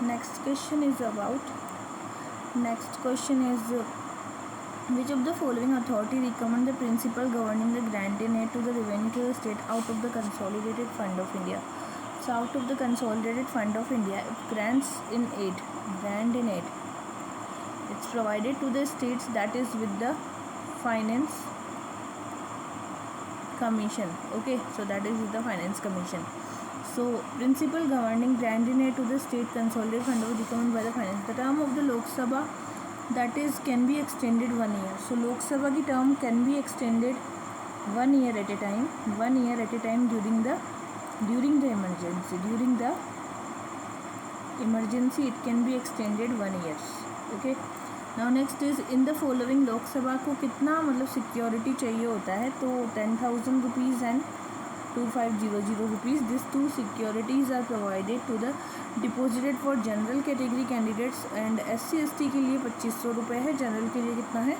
Next question is which of the following authority recommend the principle governing the grant in aid to the revenue to the state out of the consolidated fund of India? So out of the consolidated fund of India, if grant in aid, it's provided to the states, that is with the finance commission. Okay, so that is with the finance commission. So principle governing grant in aid to the state consolidated fund was recommended by the finance. The term of the Lok Sabha, that is, can be extended 1 year. So Lok Sabha ki term can be extended 1 year at a time. 1 year at a time during the emergency. During the emergency, it can be extended 1 year. Okay. Now next is, in the following लोक सभा को कितना मतलब security चाहिए होता है? तो 10,000 rupees and 2500 rupees. These two securities are provided to the deposited for general category candidates and SC/ST के लिए 2500 रुपये है. जनरल के लिए कितना है?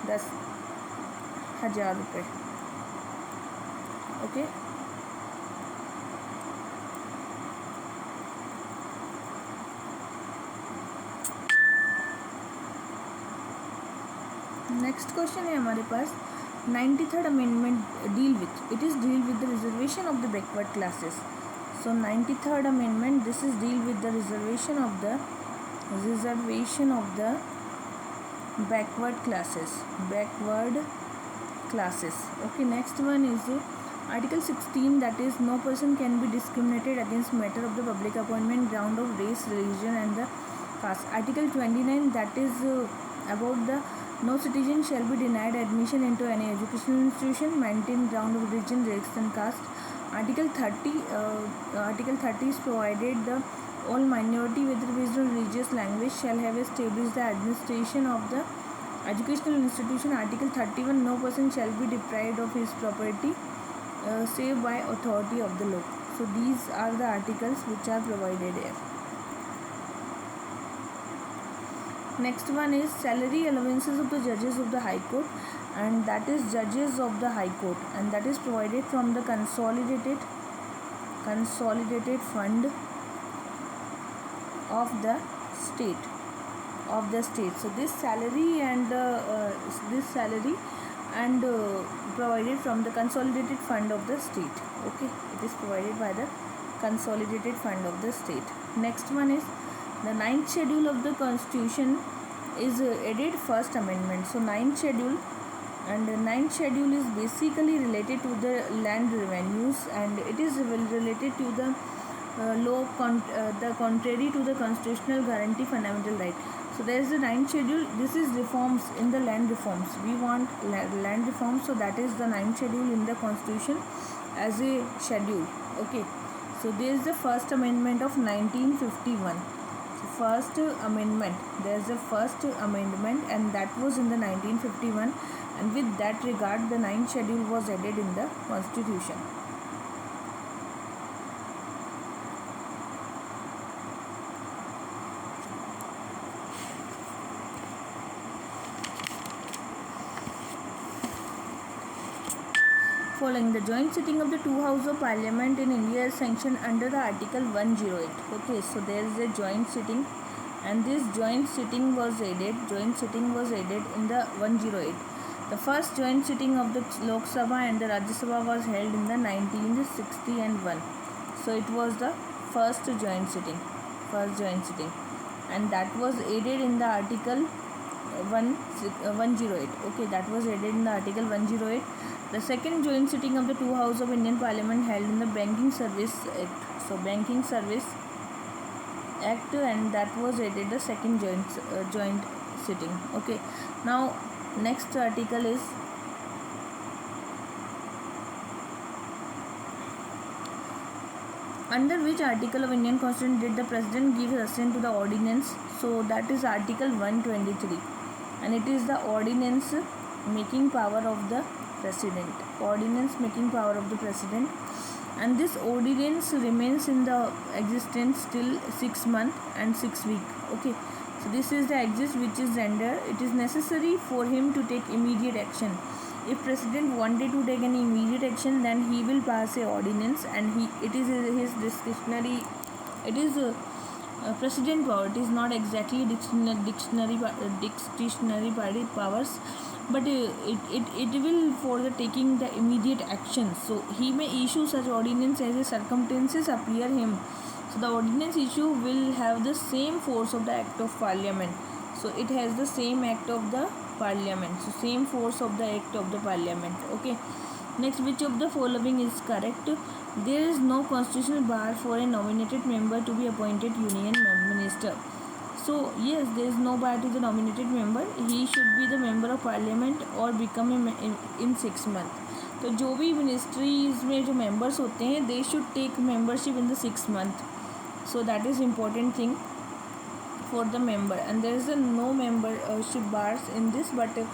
10,000 रुपये. ओके. नेक्स्ट क्वेश्चन है हमारे पास, 93rd amendment deal with the reservation of the backward classes. So 93rd amendment, this is deal with the reservation of the backward classes. Okay. Next one is article 16, that is no person can be discriminated against matter of the public appointment ground of race, religion and the caste. Article 29, that is about the no citizen shall be denied admission into any educational institution maintained ground of religion, race and caste. Article 30 is provided the all minority whether based on religious language shall have established the administration of the educational institution. Article 31, no person shall be deprived of his property save by authority of the law. So these are the articles which are provided here. Next one is salary allowances of the judges of the High Court, and that is judges of the High Court, and that is provided from the consolidated fund of the state. So this salary provided from the consolidated fund of the state. Okay, it is provided by the consolidated fund of the state. Next one is the 9th schedule of the Constitution is added first amendment. So 9th schedule is basically related to the land revenues, and it is related to the the contrary to the constitutional guarantee fundamental right. So there is the 9th schedule. This is reforms in the land reforms. We want land reforms, so that is the 9th schedule in the Constitution as a schedule. Okay. So there is the first amendment of 1951. First amendment, there is a first amendment, and that was in the 1951, and with that regard the 9th schedule was added in the Constitution. Following the joint sitting of the two houses of parliament in India is sanctioned under the article 108. Okay, so there is a joint sitting, and this joint sitting was added in the 108. The first joint sitting of the Lok Sabha and the Rajya Sabha was held in the 1961. So it was the first joint sitting, and that was added in the article 108. Okay, that was added in the article 108. The second joint sitting of the two houses of Indian Parliament held in the Banking Service Act. So Banking Service Act, and that was added the second joint sitting. Okay. Now next article is under which article of Indian Constitution did the President give assent to the ordinance? So that is article 123, and it is the ordinance making power of the President. And this ordinance remains in the existence till 6 months and 6 weeks. Okay, so this is the exist which is rendered. It is necessary for him to take immediate action. If President wanted to take any immediate action, then he will pass a ordinance, and it is his discretionary. It is president power. It is not exactly dictionary powers, but it will for the taking the immediate action. So he may issue such ordinance as the circumstances appear him. So the ordinance issue will have the same force of the act of parliament. So it has the same act of the parliament. So same force of the act of the parliament. Okay. Next, which of the following is correct? There is no constitutional bar for a nominated member to be appointed union minister. So yes, there is no bar to the nominated member. He should be the member of parliament or become in 6 months. तो जो भी ministries में जो members होते हैं they should take membership in the 6 month. So that is important thing for the member, and there is a no membership bars in this. But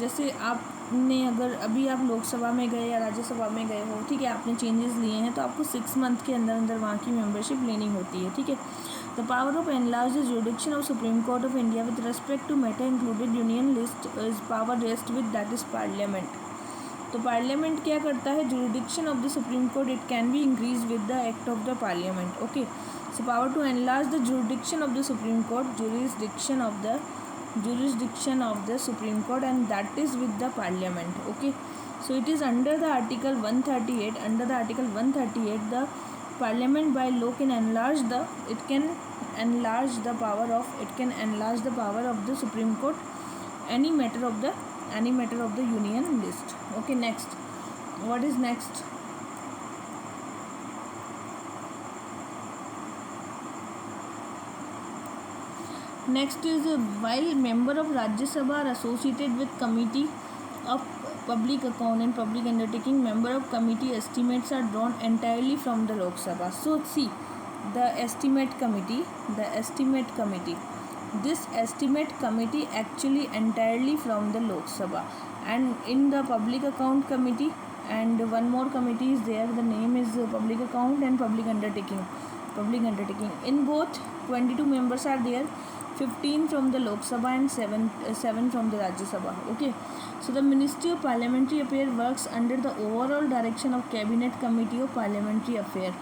जैसे आपने अगर अभी आप लोकसभा में गए या राज्यसभा में गए हो, ठीक है, आपने चेंजेस लिए हैं तो आपको 6 मंथ के अंदर अंदर वहाँ की मेंबरशिप लेनी होती है. ठीक है. The power of enlarge the jurisdiction of supreme court of India with respect to matter included union list is power rest with that is parliament. तो पार्लियामेंट क्या करता है? Jurisdiction of the supreme court it can be increase with the act of the parliament. Okay. So power to enlarge the jurisdiction of the Supreme Court, jurisdiction of the Supreme Court, and that is with the Parliament. Okay. So it is under the Article 138. Under the Article 138, the Parliament by law can enlarge the power of the Supreme Court any matter of the union list. Okay. Next, what is next? Next is while member of Rajya Sabha are associated with committee of public account and public undertaking, member of committee estimates are drawn entirely from the Lok Sabha. So see, the estimate committee, this estimate committee actually entirely from the Lok Sabha, and in the public account committee and one more committee is there, the name is public account and public undertaking. In both 22 members are there, 15 from the Lok Sabha and 7 from the Rajya Sabha. Okay. So the Ministry of Parliamentary Affairs works under the overall direction of Cabinet Committee of Parliamentary Affairs.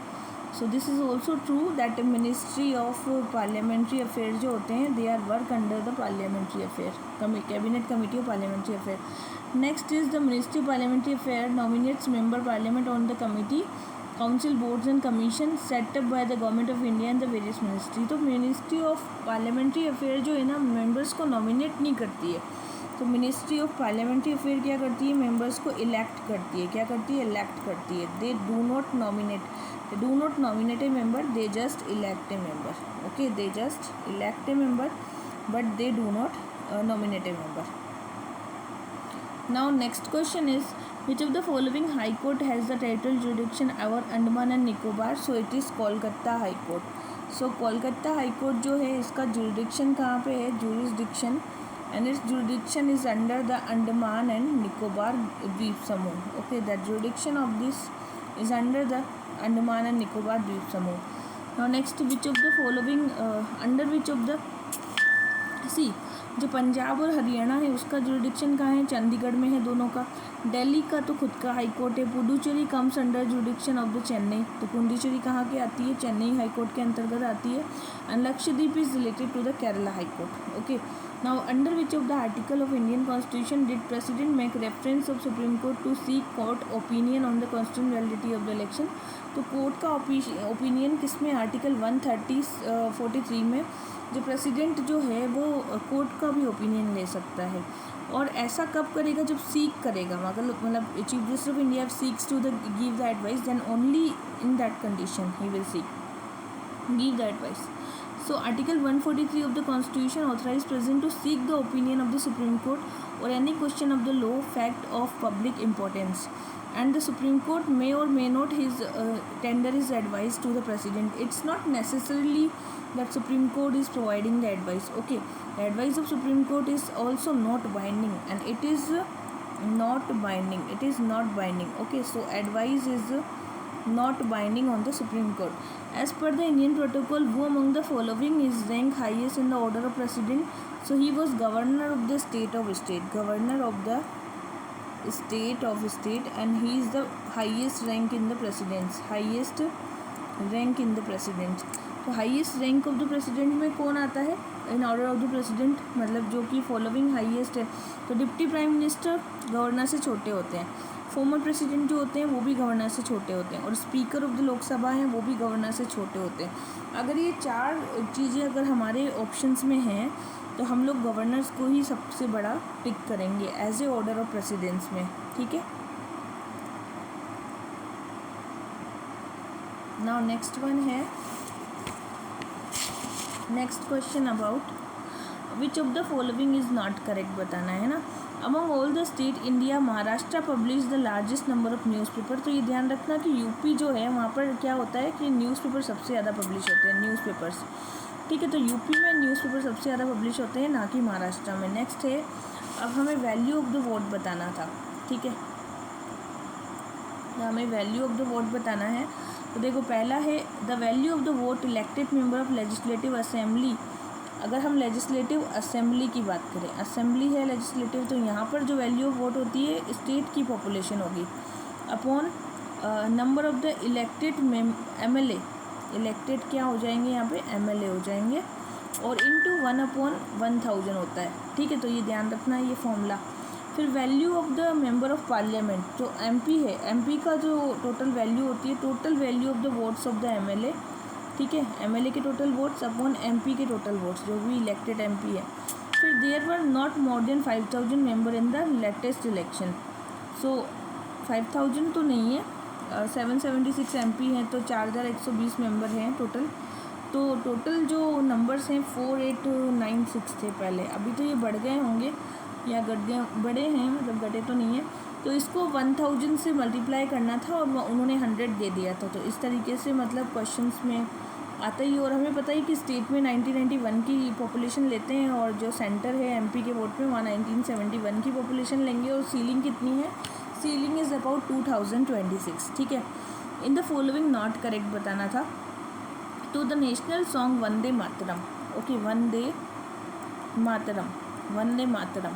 So this is also true that the Ministry of Parliamentary Affairs जो होते हैं they are work under the Parliamentary Affairs, Cabinet Committee of Parliamentary Affairs. Next is the Ministry of Parliamentary Affairs nominates member Parliament on the committee, council, boards and commission set up by the government of India and the various ministry. तो ministry of parliamentary affair जो है ना members को nominate नहीं करती है. तो ministry of parliamentary affair क्या करती है? मेंबर्स को इलेक्ट करती है. क्या करती है? इलेक्ट करती है. They do not nominate A member, they just elect A member. Okay. They just elect A member but they do not nominate A member. Now next question is, which of the following high court has the territorial jurisdiction over Andaman and Nicobar? So it is Kolkata High Court. So Kolkata High Court जो है इसका jurisdiction कहाँ पे है? Jurisdiction, and its jurisdiction is under the Andaman and Nicobar Dweep Samoh. Okay, the jurisdiction of this is under the Andaman and Nicobar Dweep Samoh. Now next, which of the following under which of the see जो पंजाब और हरियाणा है उसका jurisdiction कहाँ है? चंडीगढ़ में है दोनों का. दिल्ली का तो खुद का हाई कोर्ट है. Puducherry comes under jurisdiction of the Chennai. तो पुडुचेरी कहाँ के आती है? चेन्नई हाई कोर्ट के अंतर्गत आती है. And Lakshadweep is related to the Kerala high court. Okay. Now under which of the article of Indian constitution did president make reference of supreme court to seek court opinion on the constitution validity of the election? तो court का opinion किस में? Article 143 में जो president जो है वो court का भी ओपिनियन ले सकता है. और ऐसा कब करेगा? जब सीक करेगा, मतलब chief minister of India seeks to the give the advice, then only in that condition ही will seek give the advice. So Article 143 of the Constitution authorizes President to seek the opinion of the Supreme Court or any question of the law, fact of public importance, and the Supreme Court may or may not tender his advice to the President. It's not necessarily that Supreme Court is providing the advice. Okay, the advice of Supreme Court is also not binding, and it is not binding. Okay, so advice is not binding on the Supreme Court. As per the Indian protocol, who among the following is ranked highest in the order of precedence? So he was governor of the state, and he is the highest rank in the precedence. तो highest rank of the president में कौन आता है in order of the president, मतलब जो कि following highest है। तो डिप्टी प्राइम मिनिस्टर गवर्नर से छोटे होते हैं, फॉर्मर प्रेसिडेंट जो होते हैं वो भी गवर्नर से छोटे होते हैं, और स्पीकर ऑफ द लोकसभा हैं वो भी गवर्नर से छोटे होते हैं। अगर ये चार चीज़ें अगर हमारे ऑप्शंस में हैं तो हम लोग गवर्नर्स को ही सबसे बड़ा पिक करेंगे as a order of precedence में, ठीक है। नाउ नेक्स्ट वन है, next question about which of the following is not correct बताना है ना। Among all the state India Maharashtra publish the largest number of newspaper. तो ये ध्यान रखना कि यूपी जो है वहाँ पर क्या होता है कि न्यूज़पेपर सबसे ज़्यादा पब्लिश होते हैं, न्यूज़पेपर्स, ठीक है। तो यूपी में न्यूज़पेपर सबसे ज़्यादा पब्लिश होते हैं, ना कि महाराष्ट्र में। नेक्स्ट है, अब हमें वैल्यू ऑफ द वोट बताना था, ठीक है, हमें वैल्यू ऑफ द वोट बताना है। तो देखो पहला है the value of the vote elected member of legislative assembly. अगर हम लेजिस्लेटिव असेंबली की बात करें, असेंबली है लेजिस्लेटिव, तो यहाँ पर जो वैल्यू ऑफ वोट होती है स्टेट की पॉपुलेशन होगी upon number of the elected MLA, elected क्या हो जाएंगे यहाँ पे MLA हो जाएंगे, और इनटू 1/1000 होता है, ठीक है। तो ये ध्यान रखना है ये फॉर्मूला। फिर value of the member of parliament, जो MP है, MP का जो टोटल वैल्यू होती है, total value of the votes of the MLA, ठीक है, MLA के टोटल वोट्स अपॉन MP के टोटल वोट्स, जो भी इलेक्टेड MP है। फिर there were not more than 5000 member in the latest election. So 5000 तो नहीं है, 776 MP हैं, तो 4120 मेंबर हैं टोटल। तो टोटल जो नंबर्स हैं 4896 थे पहले, अभी तो ये बढ़ गए होंगे या बढ़े हैं, मतलब घटे तो नहीं है। तो इसको 1000 से मल्टीप्लाई करना था और उन्होंने 100 दे दिया था। तो इस तरीके से मतलब क्वेश्चंस में आता ही। और हमें पता ही कि स्टेट में 1991 की पॉपुलेशन लेते हैं, और जो सेंटर है MP के वोट में वहाँ 1971 की पॉपुलेशन लेंगे। और सीलिंग कितनी है, सीलिंग इज़ अबाउट 2026, ठीक है। In the following not correct बताना था। तो the national song Vande Mataram, okay, Vande Mataram, Vande Mataram,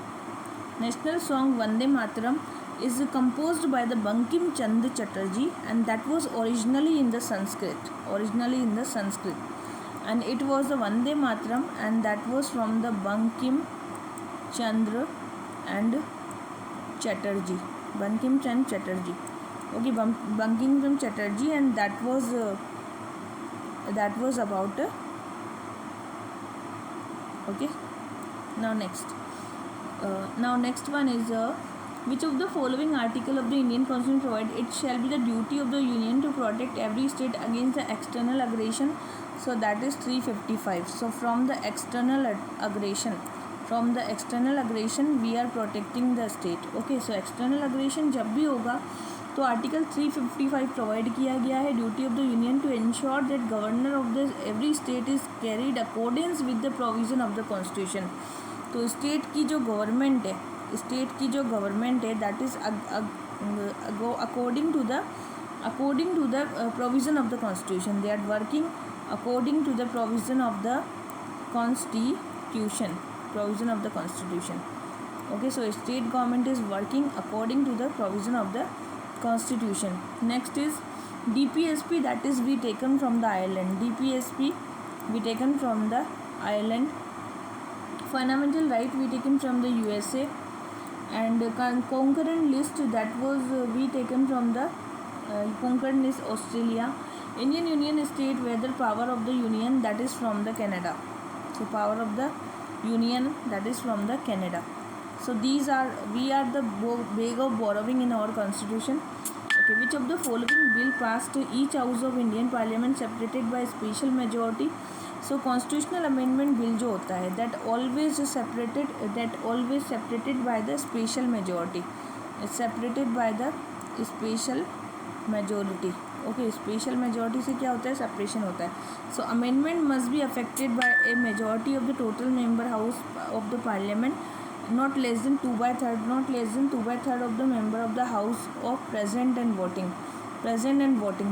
national song Vande Mataram is composed by the Bankim Chandra Chatterjee, and that was originally in the Sanskrit, and it was the Vande Mataram, and that was from the Bankim Chandra and Chatterjee, Bankim Chandra Chatterjee, okay, Bankim Chandra Chatterjee, and that was about okay. Now next one is which of the following article of the Indian Constitution provide it shall be the duty of the Union to protect every state against the external aggression. So that is 355. So from the external aggression we are protecting the state. Okay, so external aggression जब भी होगा तो article 355 provide किया गया है, duty of the union to ensure that governor of the every state is carried accordance with the provision of the constitution. तो state की जो गवर्नमेंट है that is according to the provision of the constitution, they are working according to the provision of the constitution, okay, so state government is working according to the provision of the constitution. Next is DPSP, that is we taken from the Ireland, DPSP we taken from the Ireland. Fundamental right we taken from the USA, and concurrent list that was we taken from the concurrent list Australia. Indian Union state whether power of the union that is from the Canada, so power of the union that is from the Canada. So these are we are the bag of borrowing in our constitution. Okay, which of the following bill passed each house of Indian Parliament separated by special majority? So constitutional amendment bill जो होता है that always separated by the special majority, it's separated by the special majority. Okay, special majority से क्या होता है, separation होता है. So amendment must be affected by a majority of the total member house of the parliament, not less than 2/3 of the member of the house of present and voting.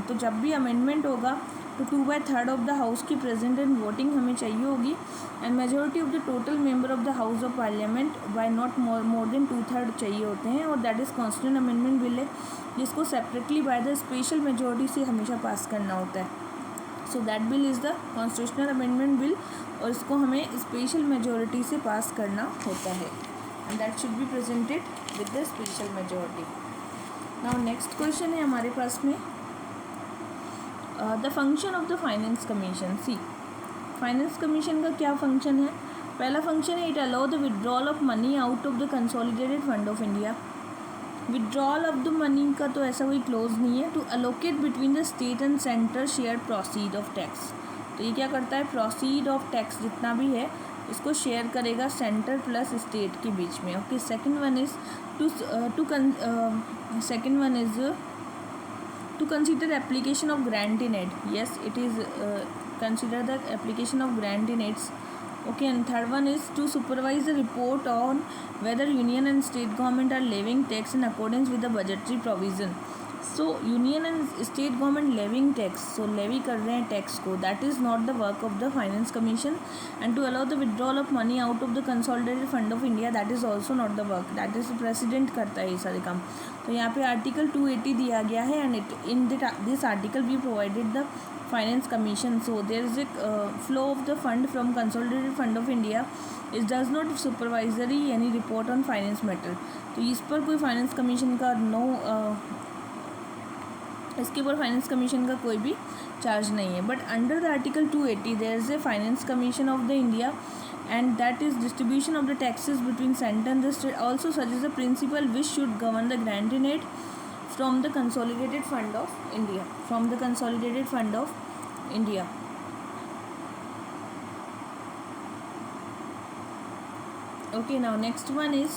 तो जब भी amendment होगा तो 2/3 of the house की present and voting हमें चाहिए होगी, and majority of the total member of the house of parliament by not more than 2/3 चाहिए होते हैं, और that is constitution amendment bill है जिसको separately by the special majority से हमेशा पास करना होता है. So that bill is the constitutional amendment bill, और इसको हमें स्पेशल मेजोरिटी से पास करना होता है, and that should be presented with the special majority. Now next question है हमारे पास में the function of the finance commission. See, finance commission का क्या फंक्शन है. पहला फंक्शन है it allow the withdrawal of money out of the consolidated fund of India. Withdrawal of the money का तो ऐसा कोई क्लोज नहीं है. To allocate between the state and centre share proceed of tax. तो ये क्या करता है, प्रोसीड ऑफ टैक्स जितना भी है इसको शेयर करेगा सेंटर प्लस स्टेट के बीच में. Okay, second one is to consider application of grant in aid. Yes, it is consider the application of grant in aids. Okay, and third one is to supervise the report on whether union and state government are levying tax in accordance with the budgetary provision. So union and state government levying tax, so levy कर रहे हैं tax को, that is not the work of the finance commission. And to allow the withdrawal of money out of the consolidated fund of India, that is also not the work, that is president करता है ये सारे काम. तो यहाँ पे article 280 दिया गया है, and in this article we provided the finance commission. So there is a flow of the fund from consolidated fund of India. It does not supervisory any report on finance matter. तो इस पर कोई finance commission का इसके ऊपर finance commission का कोई भी चार्ज नहीं है. But under the article 280 there is a finance commission of the India, and that is distribution of the taxes between center and the state. Also such is the principle which should govern the grant in aid from the consolidated fund of India. Okay, now next one is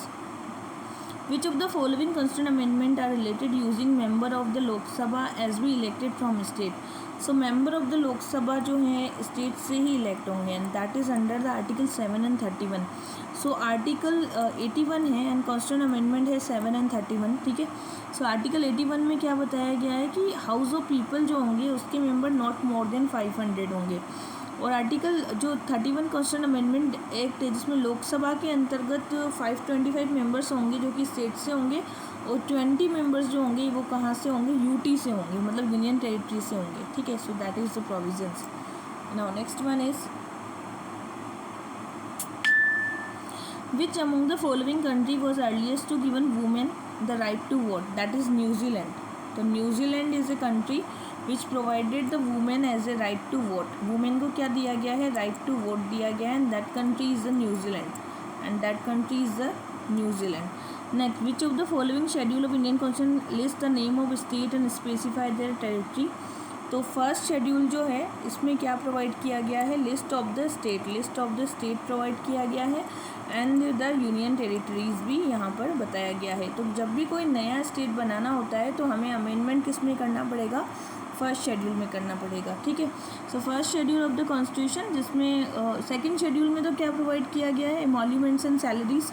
which of the following constitutional amendment are related using member of the Lok Sabha as be elected from state. So member of the Lok Sabha जो है state से ही elect होंगे, and that is under the article 7 and 31. So article 81 है and constitution amendment है 7 and 31. ठीक है. So article 81 में क्या बताया गया है कि हाउस ऑफ पीपल जो होंगे उसके मेंबर नॉट मोर देन 500 होंगे. और आर्टिकल जो 31 कॉन्स्टिट्यूशन अमेंडमेंट एक्ट है जिसमें लोकसभा के अंतर्गत 525 मेंबर्स होंगे जो कि स्टेट से होंगे, और 20 मेंबर्स जो होंगे वो कहाँ से होंगे, यूटी से होंगे, मतलब यूनियन टेरिटरी से होंगे. ठीक है. So that is the provisions. Now next one is which among the following country was earliest to given women the right to vote. That is New Zealand. तो New Zealand is a country which provided the women as a right to vote. Women को क्या दिया गया है, right to vote दिया गया है, and that country is the New Zealand. Next, which of the following schedule of Indian Constitution list the name of state and specify their territory. तो first schedule जो है इसमें क्या प्रोवाइड किया गया है, list of the state provide किया गया है, एंड द यूनियन टेरिटरीज भी यहाँ पर बताया गया है. तो जब भी कोई नया स्टेट बनाना होता है तो हमें अमेंडमेंट किस में करना पड़ेगा, फर्स्ट शेड्यूल में करना पड़ेगा. ठीक है. So first schedule of the constitution, जिसमें सेकंड शेड्यूल में तो क्या प्रोवाइड किया गया है, एमोल्यूमेंट्स एंड सैलरीज.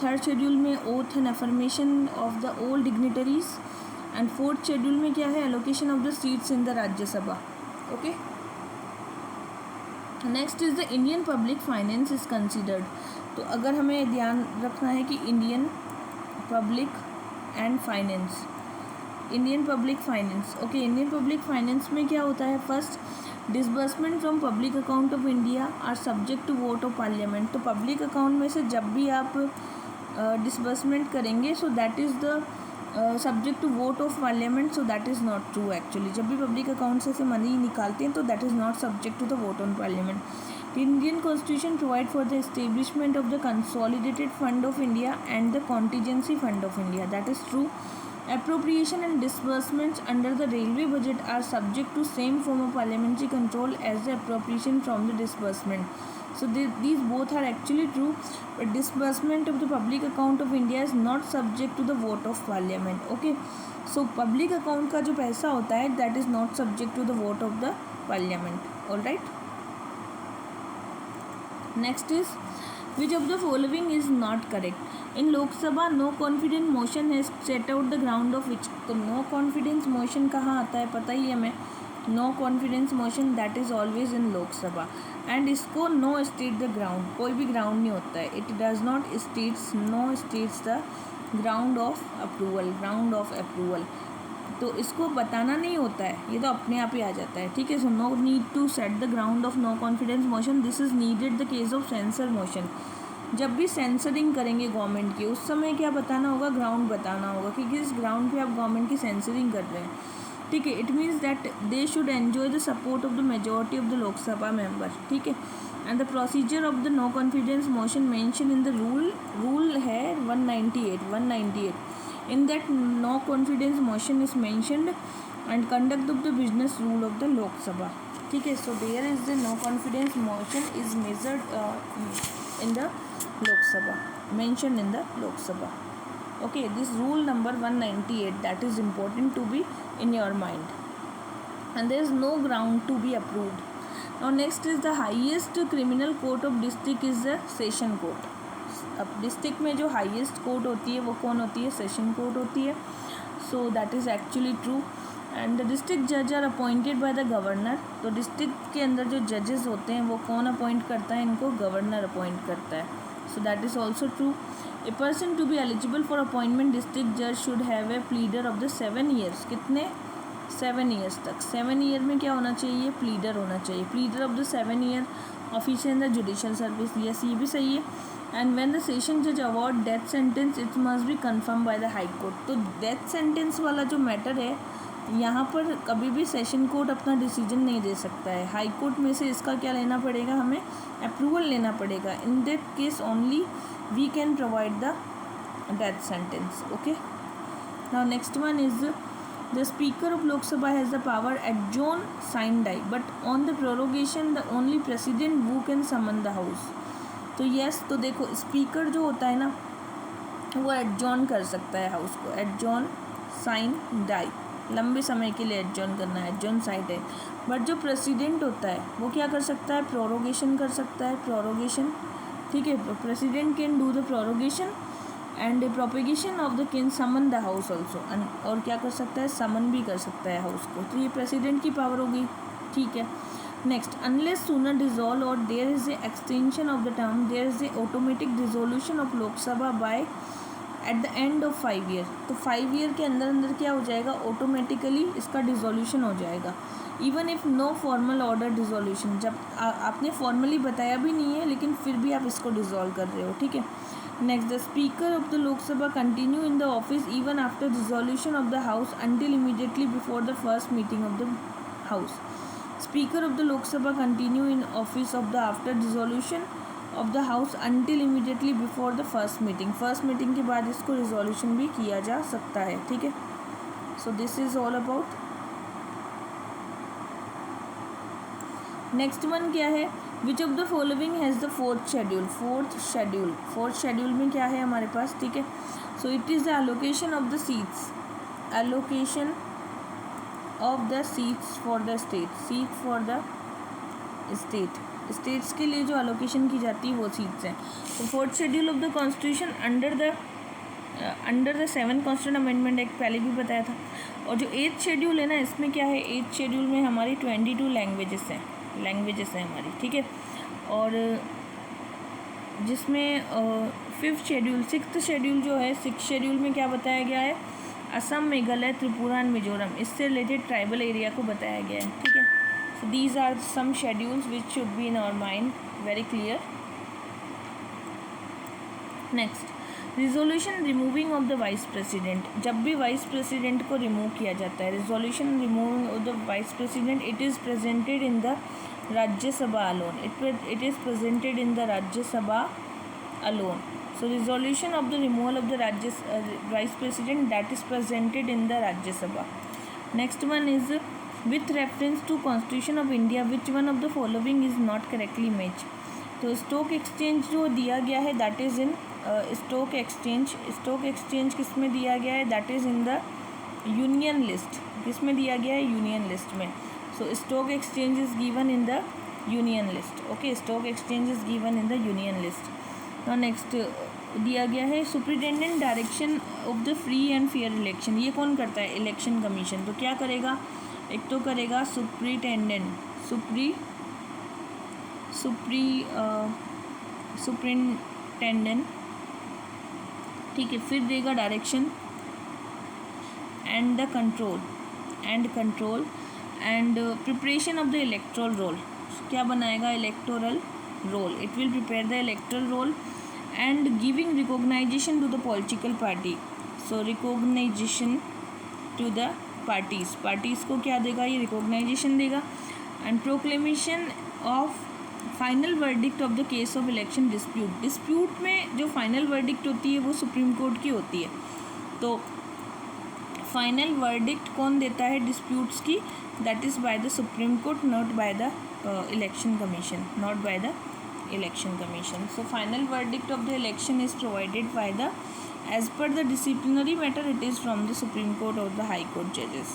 थर्ड शेड्यूल में oath and affirmation of the old dignitaries, and fourth schedule में क्या है, allocation of the seats in the Rajya Sabha. Okay. Next is the Indian public finance is considered. तो अगर हमें ध्यान रखना है कि Indian public finance, Indian public finance में क्या होता है, first disbursement from public account of India are subject to vote of parliament. तो पब्लिक अकाउंट में से जब भी आप डिसबर्समेंट करेंगे so that is the subject to vote of parliament. So that is not true actually. जब भी public account से मनी निकालते हैं तो that is not subject to the vote on parliament. The Indian constitution provide for the establishment of the consolidated fund of India and the contingency fund of India. That is true. Appropriation and disbursements under the railway budget are subject to same form of parliamentary control as the appropriation from the disbursement. So these both are actually true, but disbursement of the public account of India is not subject to the vote of parliament. Okay, so public account का जो पैसा होता है that is not subject to the vote of the parliament. All right. Next is which of the following is not correct. In Lok Sabha, no confidence motion has set out the ground of which. तो no confidence motion कहाँ आता है पता ही है हमें. No confidence motion that is always in Lok Sabha, and इसको no state the ground, कोई भी ground नहीं होता है. It does not states the ground of approval. तो इसको बताना नहीं होता है, ये तो अपने आप ही आ जाता है, ठीक है। So no need to set the ground of no confidence motion, this is needed the case of censor motion. जब भी सेंसरिंग करेंगे गवर्नमेंट की, उस समय क्या बताना होगा, ग्राउंड बताना होगा कि किस ग्राउंड पे आप गवर्नमेंट की सेंसरिंग कर रहे हैं, ठीक है। It means that they should enjoy the support of the majority of the Lok Sabha member, ठीक है। And the procedure of the no confidence motion mention in the rule है 198 in that no confidence motion is mentioned and conduct of the business rule of the Lok Sabha, ठीक है। So there is the no confidence motion is measured in the Lok Sabha, mentioned in the Lok Sabha. Okay, this rule number 198, that is important to be in your mind. And there is no ground to be approved. Now next is the highest criminal court of district is the session court. अब district में जो highest court होती है वो कौन होती है, session court होती है। So that is actually true. And the district जज are appointed by the governor. तो डिस्ट्रिक्ट के अंदर जो जजेस होते हैं वो कौन अपॉइंट करता है, इनको गवर्नर अपॉइंट करता है। So that is also true. A person to be eligible for appointment district judge should have a pleader of the 7 years. कितने 7 years तक। 7 year में क्या होना चाहिए, प्लीडर होना चाहिए। Pleader of the 7 year officer in the judicial service, yes ये भी सही है। एंड व्हेन द सेशन जज award death sentence it must be confirm by the high court. तो डेथ सेंटेंस वाला जो मैटर है यहाँ पर कभी भी सेशन कोर्ट अपना डिसीजन नहीं दे सकता है, हाई कोर्ट में से इसका क्या लेना पड़ेगा, हमें अप्रूवल लेना पड़ेगा। In that case only we can provide the death sentence, okay. Now next one is the speaker of Lok Sabha has the power adjourn sine die but on the prorogation the only president who can summon the house. तो yes, तो देखो speaker जो होता है ना वो adjourn कर सकता है हाउस को, एडजॉर्न साइन डाई, लंबे समय के लिए एडजॉर्न करना है, एडजॉर्न साइड है। बट जो प्रेसिडेंट होता है वो क्या कर सकता है, प्रोरोगेशन कर सकता है, प्रोरोगेशन, ठीक है। President can do the prorogation and propagation of the can summon the house also, और क्या कर सकता है, समन भी कर सकता है हाउस को। तो ये प्रेसिडेंट की पावर होगी, ठीक है। नेक्स्ट, अनलेस सूनर डिजॉल्व और there is a extension of the term there is a automatic dissolution of Lok Sabha by at the end of 5 year। तो 5 year के अंदर अंदर क्या हो जाएगा, ऑटोमेटिकली इसका डिसोल्यूशन हो जाएगा। Even if no formal order dissolution, जब आपने फॉर्मली बताया भी नहीं है लेकिन फिर भी आप इसको डिसॉल्व कर रहे हो, ठीक है। Next, the speaker of the Lok Sabha continue in the office even after dissolution of the house until immediately before the first meeting of the house. Speaker of the Lok Sabha continue in office of the after dissolution of the house until immediately before the first meeting. First meeting के बाद इसको resolution भी किया जा सकता है, ठीक है। सो this is all about. Next one क्या है, विच of the following has the fourth schedule. Fourth schedule में क्या है हमारे पास, ठीक है। So it is the allocation of the seats, allocation of the seats for the state, seat for the state, states के लिए जो एलोकेशन की जाती है वो सीट्स हैं। तो fourth schedule of the constitution under the 7 constitution amendment act पहले भी बताया था। और जो 8th शेड्यूल है ना, इसमें क्या है, 8th शेड्यूल में हमारी 22 लैंग्वेजेस हैं हमारी, ठीक है। और जिसमें 5th शेड्यूल 6th शेड्यूल जो है, 6th शेड्यूल में क्या बताया गया है, असम, मेघालय, त्रिपुरा एंड मिजोरम, इससे रिलेटेड ट्राइबल एरिया को बताया गया है, ठीक है। So these are some schedules which should be in our mind very clear. Next, resolution removing of the vice president। जब भी vice president को remove किया जाता है, resolution removing of the vice president, it is presented in the Rajya Sabha alone. It is presented in the Rajya Sabha alone. So resolution of the removal of the vice president, that is presented in the Rajya Sabha. Next one is with reference to Constitution of India, which one of the following is not correctly matched। तो stock exchange जो दिया गया है that is in stock exchange किस में दिया गया है, that is in the union list. किस में दिया गया है, यूनियन लिस्ट में। सो stock exchange is given in the union list, okay. Stock exchange is given in the union list. Now next दिया गया है superintendent direction of the free and fair election. ये कौन करता है, इलेक्शन कमीशन। तो क्या करेगा, एक तो करेगा सुपरिटेंडेंट, सुपरिटेंडेंट, ठीक है। फिर देगा direction and the control, and control and preparation of the electoral roll. क्या बनाएगा? Electoral roll. It will prepare the electoral roll and giving recognization to the political party. So recognization to the parties को क्या देगा? ये recognization देगा. And proclamation of final verdict of the case of election dispute में जो final verdict होती है वो सुप्रीम कोर्ट की होती है. तो फाइनल वर्डिक्ट कौन देता है डिस्प्यूट्स की? That is by the supreme court, not by the election commission. So final verdict of the election is provided by the, as per the disciplinary matter, it is from the Supreme Court or the High Court judges.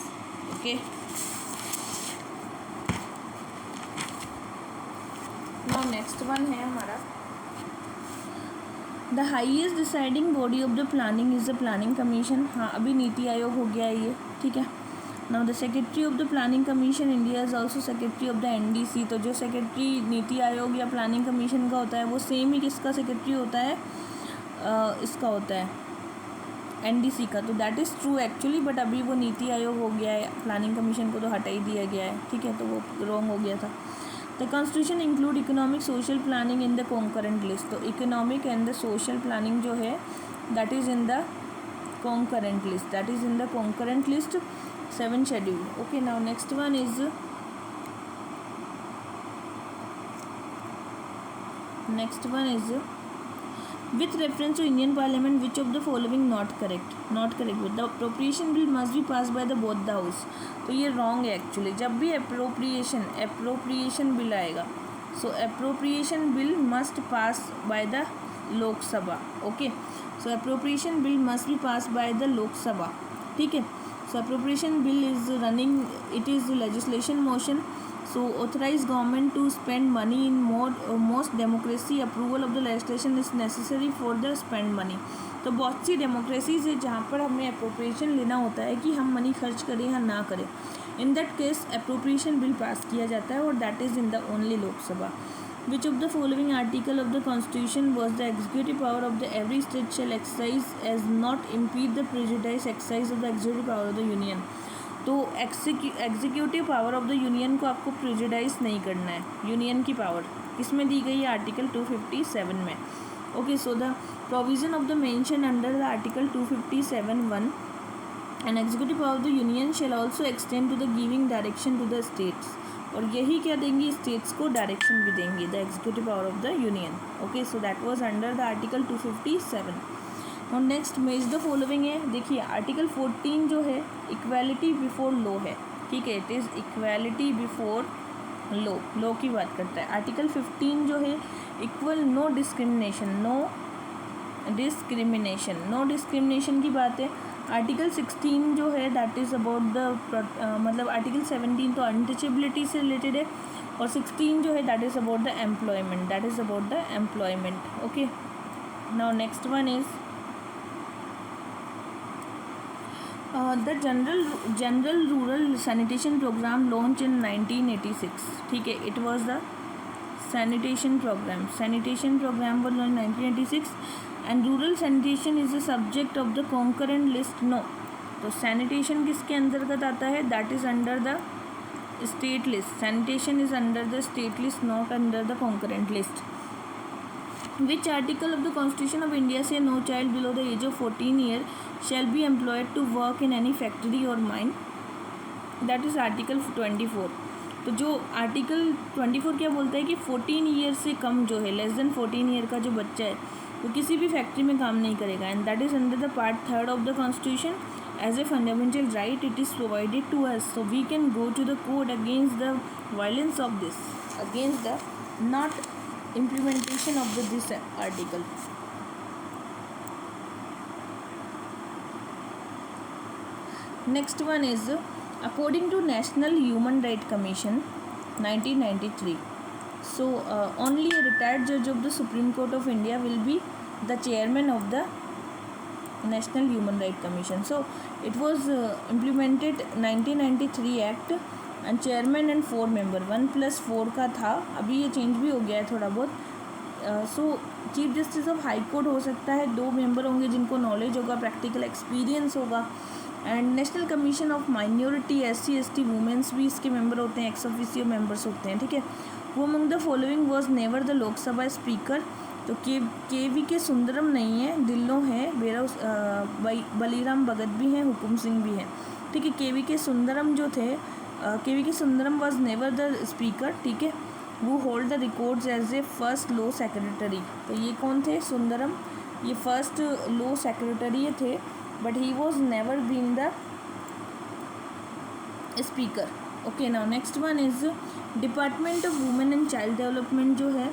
Okay. Now next one है हमारा the highest deciding body of the planning is the planning commission. हाँ, अभी नीति आयोग हो गया है ये, ठीक है. Now the secretary of the planning commission India is also secretary of the NDC. तो जो सेक्रेटरी नीति आयोग या प्लानिंग कमीशन का होता है वो सेम ही किसका सेक्रेटरी होता है? इसका होता है एनडीसी का. तो that is true actually, but अभी वो नीति आयोग हो गया है, प्लानिंग कमीशन को तो हटा ही दिया गया है, ठीक है. तो वो रॉन्ग हो गया था. The constitution include economic social planning in the concurrent list. तो economic and the social planning जो है that is in the concurrent list. 7 schedule. Okay, now next one is with reference to Indian Parliament, which of the following not correct? The appropriation bill must be passed by the both the house. तो ये wrong है actually. जब भी appropriation bill आएगा, so appropriation bill must pass by the Lok Sabha. Okay, so appropriation bill must be passed by the Lok Sabha. ठीक है. So appropriation bill is running, it is legislation motion, so authorize government to spend money in most democracy. Approval of the legislation is necessary for the spend money. तो बहुत सी democracies है जहाँ पर हमें appropriation लेना होता है कि हम मनी खर्च करें या ना करें. इन that case appropriation bill pass किया जाता है और that is in the only Lok Sabha. Which of the following article of the Constitution was the executive power of the every state shall exercise as not impede the prejudice exercise of the executive power of the union. तो executive power of the union को आपको prejudice नहीं करना है. Union की power किसमें दी गई है? आर्टिकल 257 में. Okay, so the provision of the mention under the article 257(1) and executive power of the union shall also extend to the giving direction to the states. और यही क्या देंगी? स्टेट्स को डायरेक्शन भी देंगी, the executive power of the union. Okay, so that was under the article 257. और next मेज the following है. देखिए आर्टिकल 14 जो है इक्वालिटी बिफोर लॉ है, ठीक है. It is equality before law की बात करता है. आर्टिकल 15 जो है इक्वल नो डिस्क्रिमिनेशन की बात है. आर्टिकल 16 जो है दैट इज़ अबाउट द मतलब आर्टिकल 17 तो अनटचेबिलिटी से रिलेटेड है और 16 जो है that is about the employment. Okay, now next one is the general rural sanitation programme launch in 1986. ठीक है, it was the sanitation programme was launched in 1986 and rural sanitation is the subject of the concurrent list. No, तो sanitation किसके अंतर्गत आता है? That is under the state list. Sanitation is under the state list, not under the concurrent list. Which article of the Constitution of India say no child below the age of 14 years shall be employed to work in any factory or mine? That is Article 24. तो जो article 24 क्या बोलता है कि 14 year से कम जो है, less than 14 year का जो बच्चा है वो किसी भी फैक्ट्री में काम नहीं करेगा. And that is under the part 3 of the constitution. As a fundamental right it is provided to us, so we can go to the court against the violence of this, against the not implementation of this article. Next one is according to National Human Rights Commission 1993. So only a retired judge of the Supreme Court of India will be the chairman of the National Human Rights Commission. So it was implemented 1993 Act and chairman and 4 member 1+4 का था. अभी ये change भी हो गया है थोड़ा बहुत. सो chief justice of high court हो सकता है, 2 मेंबर होंगे जिनको नॉलेज होगा, प्रैक्टिकल एक्सपीरियंस होगा and national commission of minority SC ST women's भी इसके मेंबर होते हैं, एक्स ऑफिशियो मेंबर्स होते हैं, ठीक है। वो among the following was never the Lok Sabha speaker, तो के वी के सुंदरम नहीं है, ढिल्लों है, बलीराम भगत भी हैं, हुकुम सिंह भी हैं, ठीक है। के वी के सुंदरम जो थे, K V K Sundaram was never the speaker, ठीक है। वो hold the records as a first law secretary, तो ये कौन थे? सुंदरम, ये फर्स्ट लॉ सेक्रेटरी थे, but he was never been the speaker. Okay, now next one is department of women and child development जो है,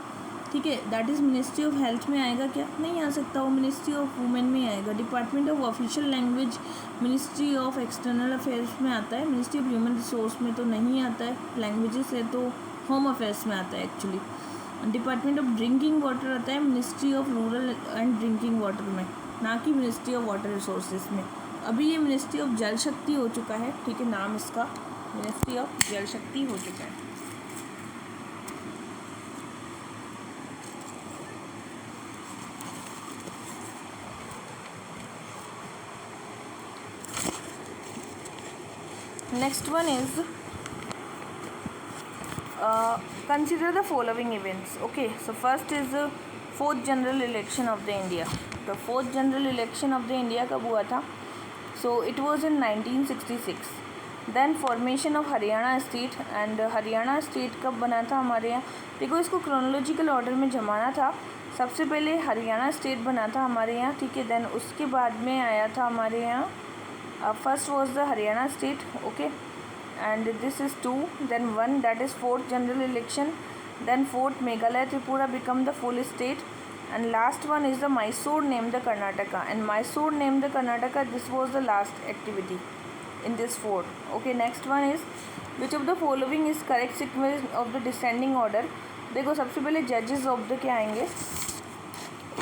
ठीक है, that is ministry of health में आएगा क्या? नहीं आ सकता, वो मिनिस्ट्री ऑफ वुमेन में आएगा। Department of official language ministry of external affairs में आता है। मिनिस्ट्री ऑफ ह्यूमन रिसोर्स में तो नहीं आता है, लैंग्वेजेस है तो होम अफेयर्स में आता है actually. Department of drinking water आता है ministry of rural and drinking water में, ना कि मिनिस्ट्री ऑफ वाटर रिसोर्सेज में। अभी ये मिनिस्ट्री ऑफ जल शक्ति हो चुका है, ठीक है, नाम इसका मिनिस्ट्री ऑफ जल शक्ति हो चुका है। Next one is consider the following events. Okay, so first is the 4th general election of the India. The 4th general election of the India कब हुआ था? So it was in 1966. Then formation of Haryana state, and Haryana state कब बना था हमारे यहाँ? देखो, इसको क्रोनोलॉजिकल ऑर्डर में जमाना था। सबसे पहले हरियाणा स्टेट बना था हमारे यहाँ, ठीक है। देन उसके बाद में आया था हमारे यहाँ first was the Haryana state, okay, and this is 2, then 1, that is 4th general election, then 4th Meghalaya Tripura become the full state, and last one is the Mysore named the Karnataka, and Mysore named the Karnataka, this was the last activity in this 4. Okay, next one is which of the following is correct sequence of the descending order. देखो, सबसे पहले जजेस of the क्या आएंगे,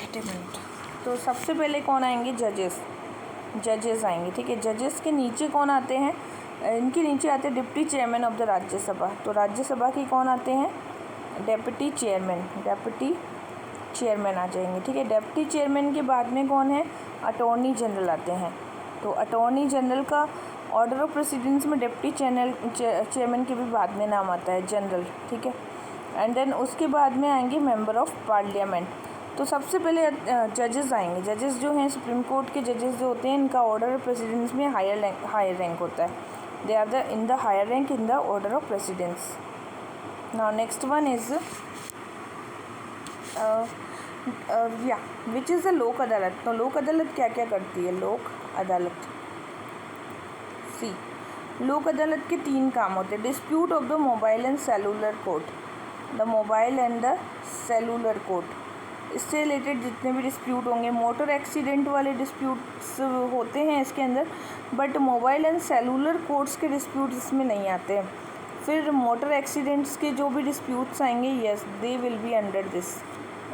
8 minute, तो सबसे पहले कौन आएंगे? जजेस आएंगे, ठीक है। जजेस के नीचे कौन आते हैं? इनके नीचे आते हैं deputy chairman of the Rajya Sabha, तो राज्यसभा की कौन आते हैं? डेप्यूटी चेयरमैन आ जाएंगे, ठीक है। डेप्यूटी चेयरमैन के बाद में कौन है? अटॉर्नी जनरल आते हैं, तो अटॉर्नी जनरल का ऑर्डर ऑफ प्रेसिडेंस में डिप्टी चेयरमैन के भी बाद में नाम आता है, जनरल, ठीक है। एंड देन उसके बाद में आएंगे मेंबर ऑफ पार्लियामेंट। तो सबसे पहले जजेस आएंगे। जजेस जो हैं, सुप्रीम कोर्ट के जजेस जो होते हैं, इनका ऑर्डर ऑफ प्रेसिडेंस में हायर रैंक होता है। They are in the higher rank in the order of precedence. Now next one is which is the Lok Adalat. तो लोक अदालत क्या क्या करती है? लोक अदालत, सी, लोक अदालत के 3 काम होते हैं। Dispute of the mobile and cellular court, the mobile and the cellular court, इससे रिलेटेड जितने भी डिस्प्यूट होंगे। मोटर एक्सीडेंट वाले डिस्प्यूट्स होते हैं इसके अंदर, but mobile and cellular courts के डिस्प्यूट इसमें नहीं आते हैं। फिर मोटर एक्सीडेंट्स के जो भी डिस्प्यूट्स आएंगे, yes, they will be under this,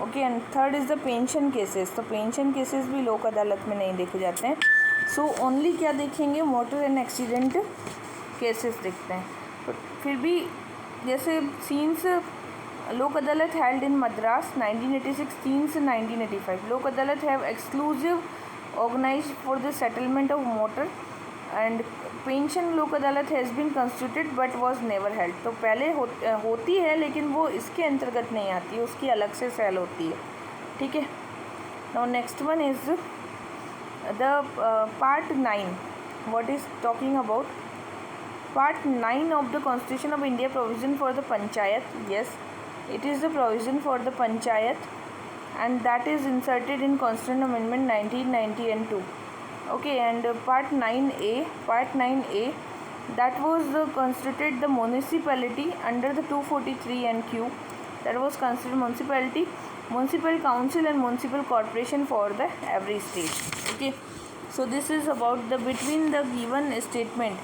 okay. And third is the pension cases, तो पेंशन केसेस भी लोक अदालत में नहीं देखे जाते हैं। सो ओनली क्या देखेंगे? मोटर एंड एक्सीडेंट केसेस देखते हैं। तो फिर भी जैसे सीन्स लोक अदालत हेल्ड इन मद्रास 1986 3 से 1985। Lok Adalat have exclusive organised for the settlement of motor and pension. Lok Adalat has been constituted but was never held, तो पहले होती है लेकिन वो इसके अंतर्गत नहीं आती है, उसकी अलग से सेल होती है, ठीक है। Now next one is the part 9, what is talking about part 9 of the Constitution of India, provision for the panchayat. Yes, it is the provision for the panchayat, and that is inserted in Constitution Amendment 1990 and 2. Okay, and part 9A, that was constituted the municipality under the 243 and Q, that was considered municipality, municipal council and municipal corporation for the every state. Okay, so this is about the between the given statement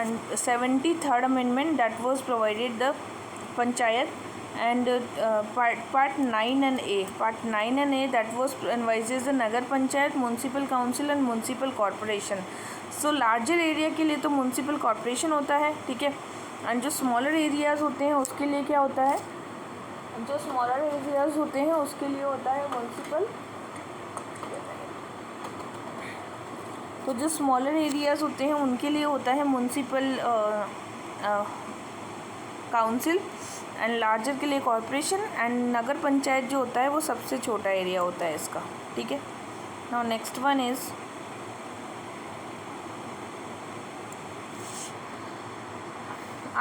and 73rd amendment, that was provided the panchayat, and part 9 and A, that was advises the nagar panchayat, municipal council and municipal corporation. So larger area के लिए तो municipal corporation होता है, ठीक है, and जो smaller areas होते हैं उसके लिए क्या होता है? जो स्मॉलर एरियाज़ होते हैं उसके लिए होता है म्यूनसिपल तो जो स्मॉलर एरियाज़ होते हैं उनके लिए होता है म्युनिसिपल काउंसिल, एंड लार्जर के लिए कॉरपोरेशन, एंड नगर पंचायत जो होता है वो सबसे छोटा एरिया होता है इसका, ठीक है। Now next one is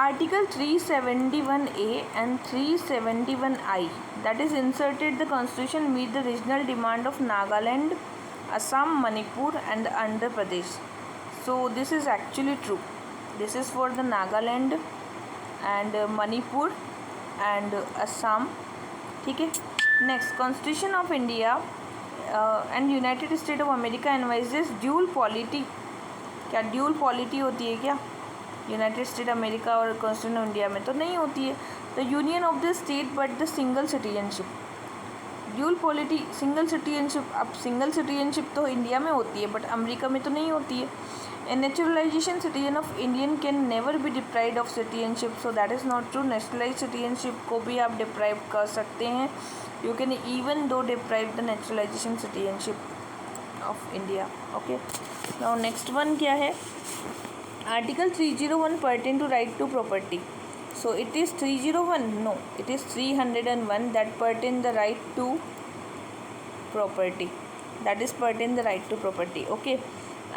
Article 371A and 371I, that is inserted the constitution meet the regional demand of Nagaland, Assam, Manipur and Andhra Pradesh. So this is actually true. This is for the Nagaland and Manipur and Assam, ठीक है। Next, Constitution of India and United States of America advises dual polity. क्या dual polity होती है क्या United state America और constitution of India में? तो नहीं होती है। The union of the state but the single citizenship, dual polity, single citizenship. अब सिंगल सिटीजनशिप तो इंडिया में होती है बट अमेरिका में तो नहीं होती है। A naturalisation citizen of Indian can never be deprived of citizenship, so that is not true. Nationalise citizenship को भी आप डिप्राइव कर सकते हैं, you can even though deprive the naturalisation citizenship of India, okay. Now next one क्या है? Article 301 pertain to right to property. So it is 301? No, it is 301 that pertain the right to property. That is pertain the right to property. Okay.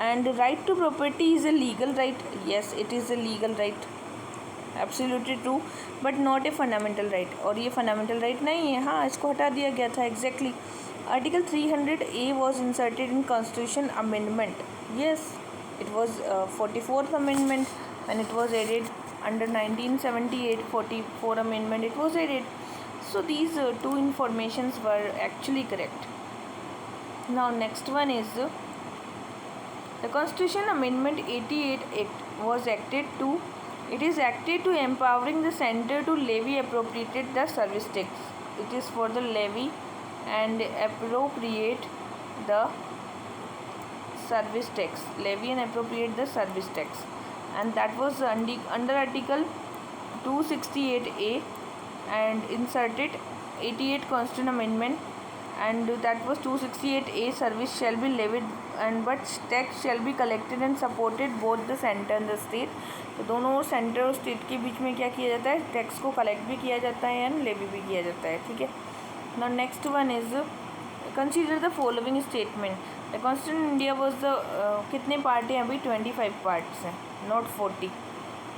And right to property is a legal right. Yes, it is a legal right. Absolutely true. But not a fundamental right. और ये fundamental right नहीं है। हाँ, इसको हटा दिया गया था। Exactly. Article 300A was inserted in Constitution Amendment. Yes. It was 44th amendment when it was added under 1978 44 amendment it was added. So these two informations were actually correct. Now next one is the Constitution Amendment 88 Act was acted to, it is acted to empowering the center to levy appropriate the service tax. It is for the levy and appropriate the service tax, levy and appropriate the service tax, and that was under Article 268A and inserted 88 Constitution Amendment, and that was 268A, service shall be levied and but tax shall be collected and supported both the center and the state. तो दोनों centre और state के बीच में क्या किया जाता है? टैक्स को कलेक्ट भी किया जाता है एंड लेवी भी किया जाता है, ठीक है। Now next one is consider the following statement. The constitution India was the कितने पार्ट हैं अभी? 25 पार्ट्स हैं, नॉट 40।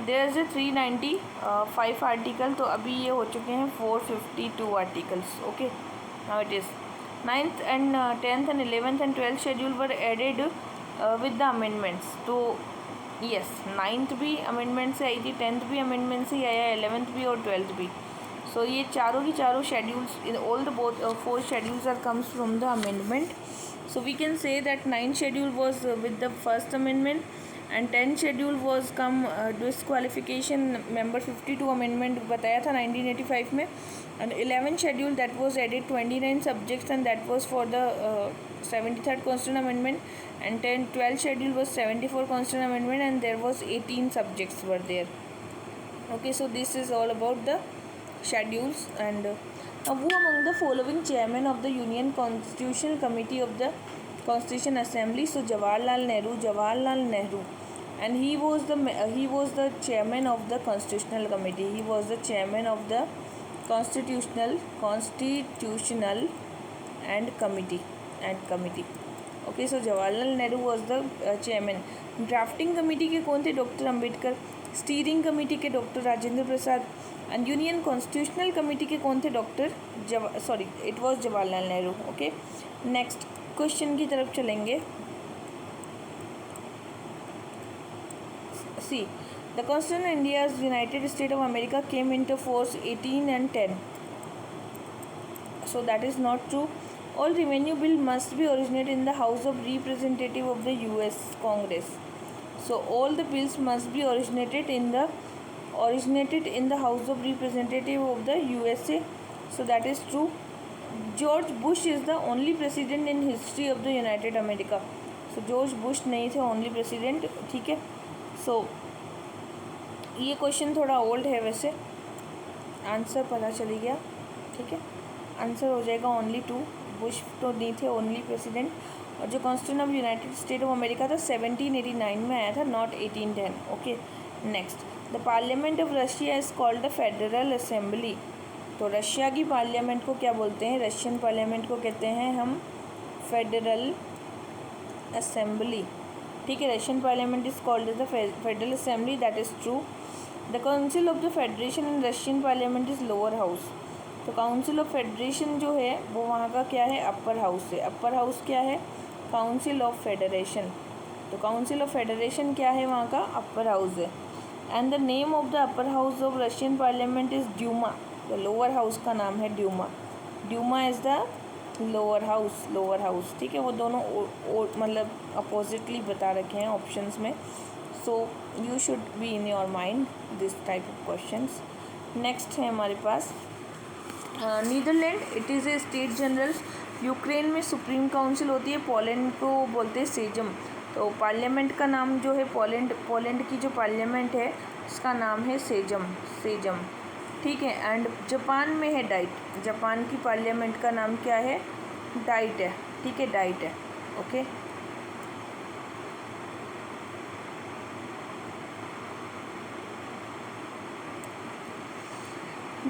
देयर इज़ 395 आर्टिकल, तो अभी ये हो चुके हैं 452 articles, okay. Now it is 9th and 10th and 11th and 12th schedule were added with the amendments. तो यस, 9th भी अमेंडमेंट से आई थी, 10th भी अमेंडमेंट से ही आया, 11th भी और 12th भी। सो ये चारों की चारों schedules, in all the both 4 schedules are comes from the amendment. So we can say that 9th schedule was with the first amendment and 10th schedule was come disqualification member 52 amendment बताया था 1985 में, and 11th schedule that was added 29 subjects and that was for the 73rd constitutional amendment, and 12th schedule was 74 constitutional amendment and there was 18 subjects were there, okay. So this is all about the schedules. And who among the following chairman of the Union Constitutional Committee of the Constitution Assembly? So Jawaharlal Nehru, and he was the chairman of the Constitutional Committee. He was the chairman of the Constitutional and Committee. Okay, so Jawaharlal Nehru was the chairman. Drafting committee के कौन थे? Doctor Ambedkar. Steering committee के doctor Rajendra Prasad. And union constitutional committee के कौन थे? It was Jawaharlal Nehru, okay. Next question की तरफ चलेंगे। See the constitution India's United state of America came into force 18 and 10, so that is not true. All revenue bill must be originated in the House of Representative of the US Congress. So all the bills must be originated in the House of Representative of the USA. So that is true. George Bush is the only president in history of the United America. So George Bush नहीं थे only president, ठीक है। So ये question थोड़ा old है, वैसे answer पता चली गया, ठीक है। आंसर हो जाएगा ओनली 2, बुश तो नहीं थे ओनली प्रेसिडेंट। और जो constitution of United state of America था 1789 में आया था, not 1810। Okay next, the parliament of Russia is called the federal assembly. तो रशिया की पार्लियामेंट को क्या बोलते हैं? रशियन पार्लियामेंट को कहते हैं हम फेडरल असेंबली। ठीक है, Russian parliament is called as the federal assembly, that is true. The council of the federation in Russian parliament is lower house. तो काउंसिल ऑफ फेडरेशन जो है वो वहाँ का क्या है? अपर हाउस है। अपर हाउस क्या है? Council of federation. तो काउंसिल ऑफ फेडरेशन क्या है? वहाँ का अपर हाउस है। And the name of the upper house of Russian parliament is Duma. The lower house का नाम है Duma. Duma is the lower house, lower house. ठीक है, वो दोनों मतलब अपोजिटली बता रखे हैं ऑप्शंस में। So you should be in your mind this type of questions. Next है हमारे पास Netherland, it is a state general. Ukraine में सुप्रीम काउंसिल होती है, पोलैंड को बोलते हैं सेजम। तो पार्लियामेंट का नाम जो है पोलैंड की जो पार्लियामेंट है उसका नाम है सेजम। ठीक है, एंड जापान में है डाइट। जापान की पार्लियामेंट का नाम क्या है? डाइट है। ठीक है, डाइट है। Okay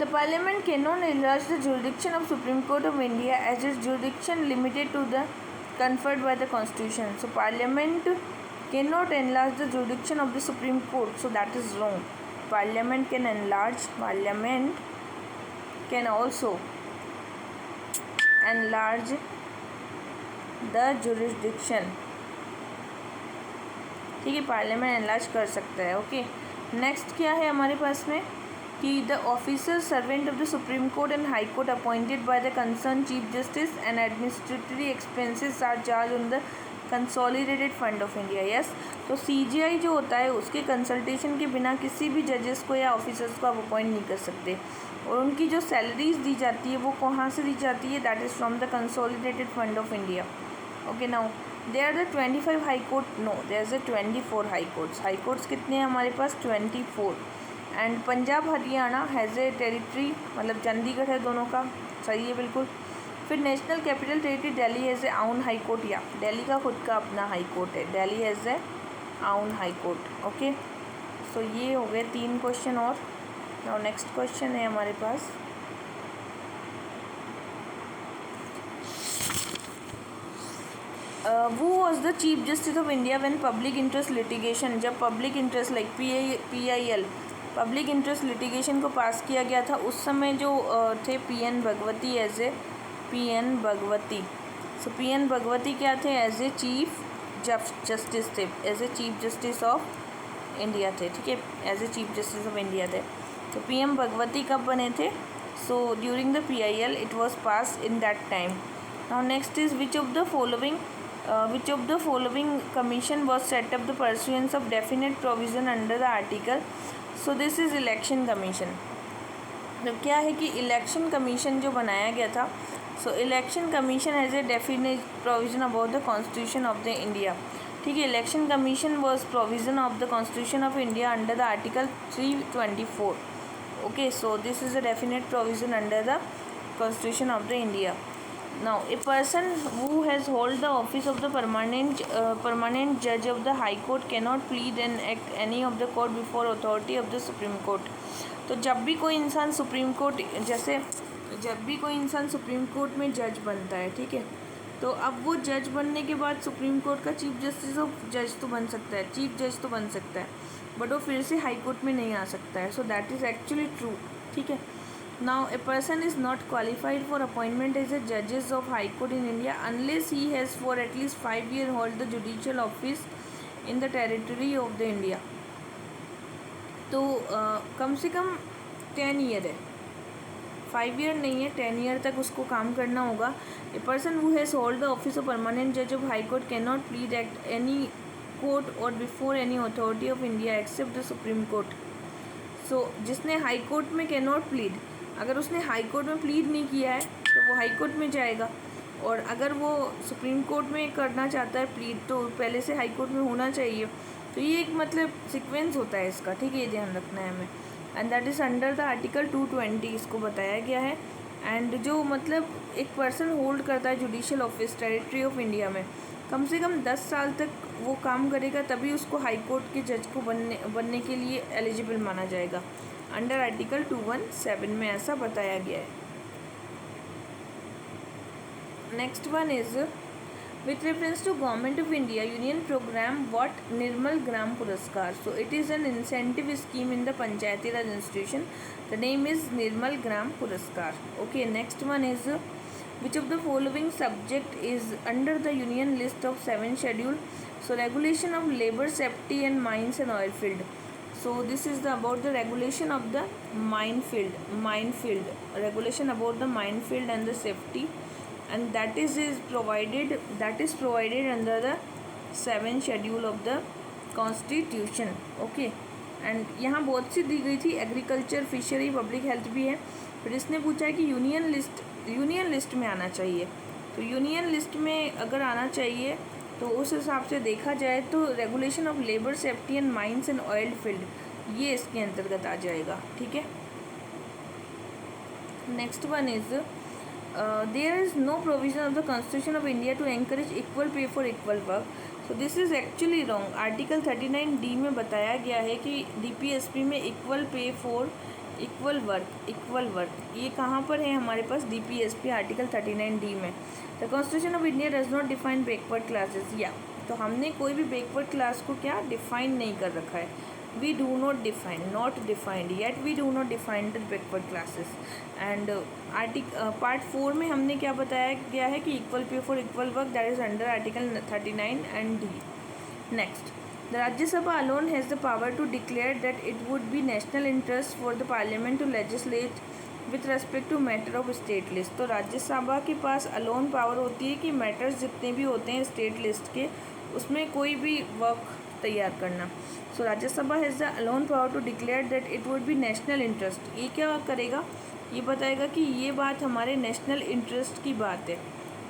The Parliament cannot enlarge the jurisdiction of Supreme Court of India as its jurisdiction limited to the conferred by the Constitution. So Parliament cannot enlarge the jurisdiction of the Supreme Court. So that is wrong. Parliament can enlarge. Parliament can also enlarge the jurisdiction. ठीक है, parliament enlarge कर सकता है। Okay next क्या है हमारे पास में कि the officer servant of the supreme court and high court appointed by the concern chief justice and administrative expenses are charge on the consolidated fund of India. Yes, तो सीजीआई जो होता है उसके कंसल्टेशन के बिना किसी भी जजेस को या ऑफिसर्स को आप अपॉइंट नहीं कर सकते, और उनकी जो सैलरीज दी जाती है वो कहाँ से दी जाती है? That is from the consolidated fund of India. Okay now there are the 25 high court, no there is 24 high courts. High courts कितने हैं हमारे पास? 24। And Punjab Haryana has a territory, मतलब चंडीगढ़ है दोनों का, सही है बिल्कुल। फिर national capital territory Delhi has a own high court, या दिल्ली का खुद का अपना हाई कोर्ट है, Delhi has a own high court. Okay so ये हो गए 3 क्वेश्चन। और नेक्स्ट क्वेश्चन है हमारे पास who was the chief justice of India when public interest litigation, जब public interest like PIL public interest litigation को पास किया गया था उस समय जो थे PN Bhagwati as a PN Bhagwati. सो PN भगवती क्या थे? एज ए चीफ जस्टिस थे, as a chief justice of India थे। ठीक है, as a chief justice of India थे। तो PM भगवती कब बने थे? So during the PIL it was pass in that time. Now next is which of the following commission was set up the pursuance of definite provision under the article? So this is election commission। तो क्या है कि election commission जो बनाया गया था, so election commission has a definite provision about the constitution of the India. ठीक है, election commission was provision of the constitution of India under the article 324। Okay so this is a definite provision under the constitution of the India. Now, a person who has hold the office of the permanent judge of the High Court cannot plead and act any of the court before authority of the Supreme Court। तो जब भी कोई इंसान supreme court, जैसे जब भी कोई इंसान सुप्रीम कोर्ट में जज बनता है, ठीक है, तो अब वो जज बनने के बाद सुप्रीम कोर्ट का चीफ जस्टिस ऑफ जज तो बन सकता है, चीफ जज तो बन सकता है, बट वो फिर से हाई कोर्ट में नहीं आ सकता है। So that is actually true. ठीक है, now a person is not qualified for appointment as a judges of high court in India unless he has for at least 5 years hold the judicial office in the territory of the India। तो कम से कम 10 year है, 5 year नहीं है, 10 year तक उसको काम करना होगा। A person who has hold the office of permanent जज of high court can not plead act any court or before any authority of India except the supreme court. So जिसने high court में can not plead, अगर उसने high court में plead नहीं किया है तो वो हाई कोर्ट में जाएगा, और अगर वो सुप्रीम कोर्ट में करना चाहता है प्लीड तो पहले से हाई कोर्ट में होना चाहिए। तो ये एक मतलब सीक्वेंस होता है इसका। ठीक है, ये ध्यान रखना है हमें। And that is under the article 220 इसको बताया गया है। एंड जो मतलब एक पर्सन होल्ड करता है judicial office territory of India में, कम से कम 10 साल तक वो काम करेगा, तभी उसको हाई कोर्ट के जज को बनने के लिए एलिजिबल माना जाएगा। अंडर आर्टिकल 217 में ऐसा बताया गया है। Next one is with reference to Government of India Union program what Nirmal Gram Puraskar. So it is an incentive scheme in the Panchayati Raj institution. The name is Nirmal Gram Puraskar. Okay, next one is which of the following subject is under the union list of 7 schedule. So regulation of labor safety and mines and oil field. So this is about the regulation of the minefield regulation about the minefield and the safety, and that is provided under the 7th schedule of the constitution. Okay, and यहाँ बहुत सी दी गई थी, agriculture, fishery, public health भी है। फिर इसने पूछा है कि यूनियन लिस्ट में आना चाहिए। तो यूनियन लिस्ट में अगर आना चाहिए तो उस हिसाब से देखा जाए तो regulation of labour safety and mines and oil field ये इसके अंतर्गत आ जाएगा। ठीक है, next one is there is no provision of the Constitution of India to encourage equal pay for equal work. So this is actually wrong. Article 39D में बताया गया है कि DPSP में equal pay for equal work ये कहाँ पर है हमारे पास? DPSP आर्टिकल 39D में। The constitution of India does not define backward classes. या तो हमने कोई भी बैकवर्ड क्लास को क्या डिफाइन नहीं कर रखा है। we do not define, not defined yet, we do not define the backward classes. And part 4 में हमने क्या बताया गया है कि equal pay for equal work, that is under article 39 and D. Next, the Rajya Sabha alone has the power to declare that it would be national interest for the parliament to legislate with respect to matter of state list. तो राज्यसभा के पास alone power होती है कि matters जितने भी होते हैं state list के, उसमें कोई भी वर्क तैयार करना। So Rajya Sabha has the alone power to declare that it would be national interest. ये क्या करेगा? ये बताएगा कि ये बात हमारे नेशनल इंटरेस्ट की बात है।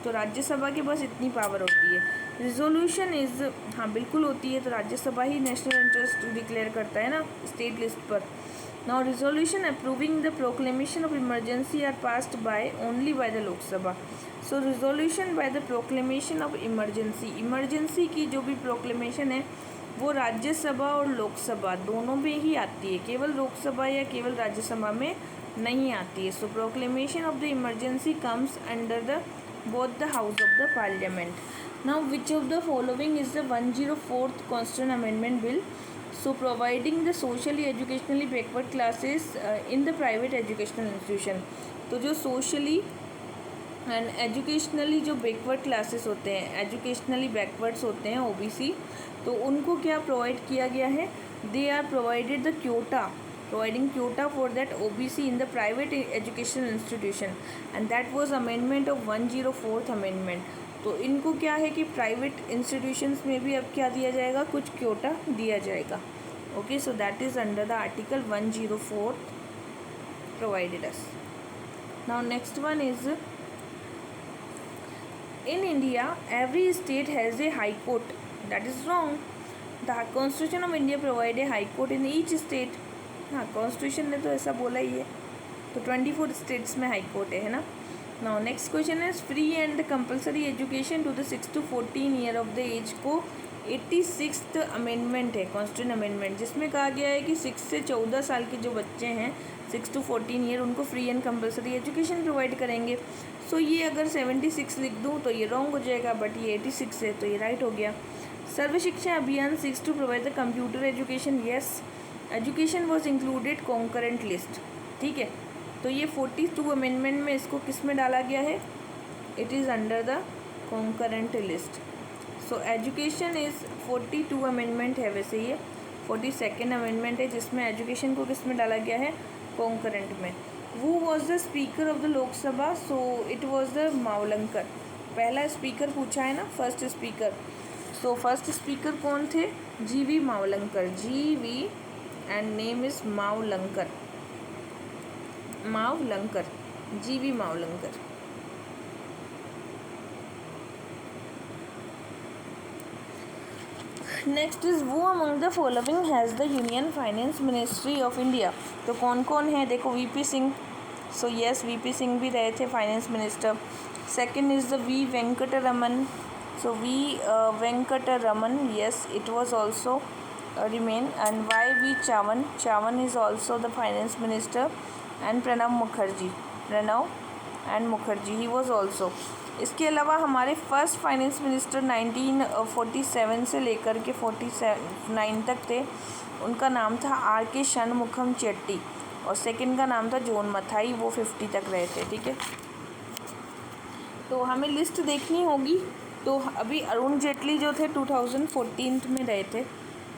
तो राज्यसभा के पास इतनी पावर होती है। रिजोल्यूशन इज़, हाँ बिल्कुल होती है, तो राज्यसभा ही नेशनल इंटरेस्ट डिक्लेयर करता है ना स्टेट लिस्ट पर। Now resolution approving the proclamation of emergency are passed by only by the Lok Sabha. So resolution by the proclamation of emergency की जो भी प्रोक्लेमेशन है वो राज्यसभा और लोकसभा दोनों में ही आती है, केवल लोकसभा या केवल राज्यसभा में नहीं आती है। So proclamation of the emergency comes under the both the house of the parliament. Now which of the following is the 104th constitution amendment bill. So providing the socially educationally backward classes in the private educational institution. तो जो socially and educationally जो backward classes होते हैं, educationally backwards होते हैं OBC, तो उनको क्या प्रोवाइड किया गया है? They are provided the quota, providing quota for that OBC in the private educational institution, and that was amendment of 104th amendment. तो इनको क्या है कि प्राइवेट इंस्टीट्यूशंस में भी अब क्या दिया जाएगा? कुछ क्योटा दिया जाएगा। Okay, so that is under the article 104 provided us. Now next one is in India every state has a high court. That is wrong. The Constitution of India provide a high court in each state. हाँ, constitution ने तो ऐसा बोला ही है। तो 24 states में high court है ना। Now next question is free and compulsory education to the 6 to 14 year of the age को 86th अमेंडमेंट है, कॉन्स्टिट्यूशन अमेंडमेंट, जिसमें कहा गया है कि 6 से 14 साल के जो बच्चे हैं 6 to 14 ईयर, उनको free and compulsory education provide करेंगे। सो ये अगर 76 लिख दूँ तो ये रॉन्ग हो जाएगा, बट ये 86 है तो ये राइट हो गया। सर्व शिक्षा अभियान 6 to provide the computer education. Yes, education was included concurrent list. ठीक है, तो ये 42 अमेंडमेंट में इसको किस में डाला गया है? It is under the concurrent list. So education is 42 amendment है, वैसे ये 42nd अमेंडमेंट है जिसमें एजुकेशन को किस में डाला गया है? कॉन्करेंट में। Who was the speaker of the Lok Sabha? So it was the Mavalankar. पहला स्पीकर पूछा है ना, first speaker. So first speaker कौन थे? GV Mavalankar. GV and name is Mavalankar. GV Mavalankar. Next is who among the following has the union finance ministry of India. तो कौन कौन है? देखो, VP Singh. So yes, VP Singh भी रहे थे finance minister. Second is the V Venkataraman. So V Venkataraman, yes, it was also remain. And Y V Chavan is also the finance minister. And Pranav and Mukherjee, he was also. इसके अलावा हमारे first finance minister 1947 से लेकर के 49 तक थे, उनका नाम था R.K. षणमुखम चेट्टी, और सेकंड का नाम था जॉन मथाई, वो 50 तक रहे थे। ठीक है, तो हमें लिस्ट देखनी होगी। तो अभी अरुण जेटली जो थे 2014 में रहे थे,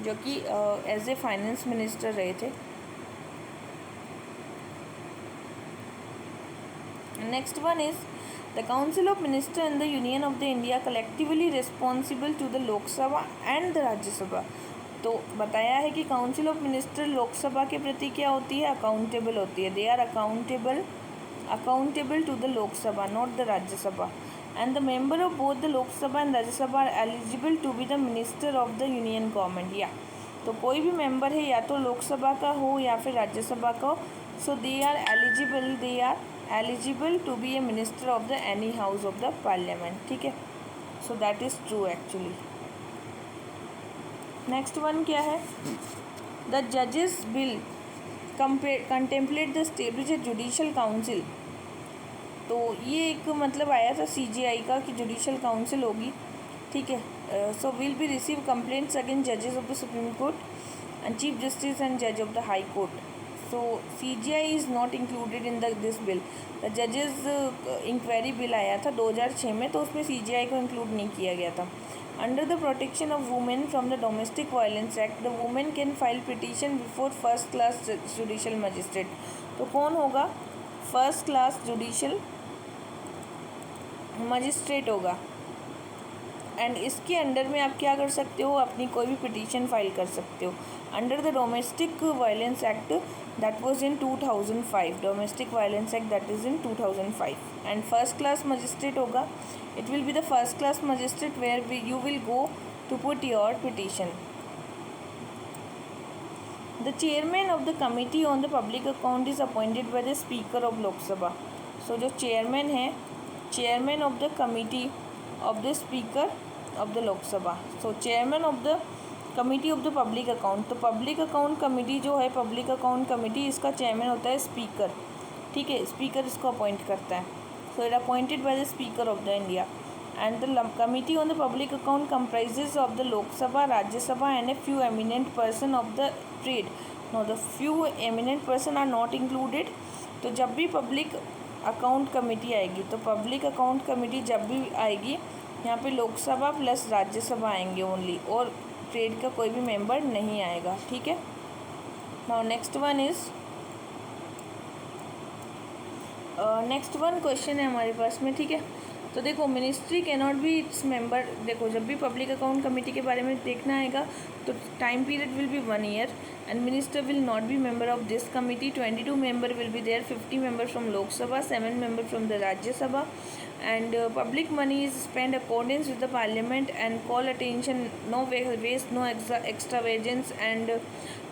जो कि एज ए फाइनेंस मिनिस्टर रहे थे। Next one is the council of minister in the union of the India collectively responsible to the Lok Sabha and the Rajya Sabha. तो बताया है कि काउंसिल ऑफ मिनिस्टर लोकसभा के प्रति क्या होती है, अकाउंटेबल होती है। They are accountable to the Lok Sabha, not the Rajya Sabha. And the member of both the Lok Sabha and Rajya Sabha are eligible to be the minister of the union government. या तो कोई भी मेंबर है या तो लोकसभा का हो या फिर राज्यसभा का हो, so they are eligible to be a minister of the any house of the parliament. ठीक है, so that is true actually. Next one क्या है, द जजेस bill contemplate the establish judicial council. तो ये एक मतलब आया था CJI का कि जुडिशल काउंसिल होगी। ठीक है, so will be receive complaints against जजेस of the supreme court and chief justice and जज of the high court. So CJI is not included in this bill. The जजेस इंक्वायरी बिल आया था 2006 में, तो उसमें CJI को इंक्लूड नहीं किया गया था। Under the protection of women from the domestic violence act, the women can file petition before first class judicial magistrate. तो कौन होगा, फर्स्ट क्लास जुडिशल मजिस्ट्रेट होगा। एंड इसके अंडर में आप क्या कर सकते हो, अपनी कोई भी पिटीशन फाइल कर सकते हो under the domestic violence act that was in 2005, domestic violence act that is in 2005। And first class magistrate होगा, it will be the first class magistrate where you will go to put your petition. The chairman of the committee on the public account is appointed by the speaker of Lok Sabha. So जो chairman है, chairman of the committee of the speaker of the Lok Sabha. So chairman of the committee of the public account, तो public account committee जो है, public account committee, इसका chairman होता है speaker. ठीक है, स्पीकर इसको अपॉइंट करता है। So it appointed by the speaker of the India. And the committee on the public account comprises of the Lok Sabha, Rajya Sabha and a few eminent person of the trade. No, the few eminent person are not included. तो जब भी public account committee आएगी, तो public account committee जब भी आएगी, यहाँ पे लोकसभा प्लस राज्यसभा आएंगे ओनली, और ट्रेड का कोई भी मेंबर नहीं आएगा। ठीक है, नाउ नेक्स्ट वन क्वेश्चन है हमारे पास में। ठीक है, तो देखो, ministry can not be its member. देखो, जब भी पब्लिक अकाउंट कमेटी के बारे में देखना आएगा तो time period will be 1 year and minister will not be member of this committee. 22 member will be there, 50 member from Lok Sabha, 7 member from the Rajya Sabha. And public money is spent accordance with the parliament, and call attention, no waste, no extravagance, and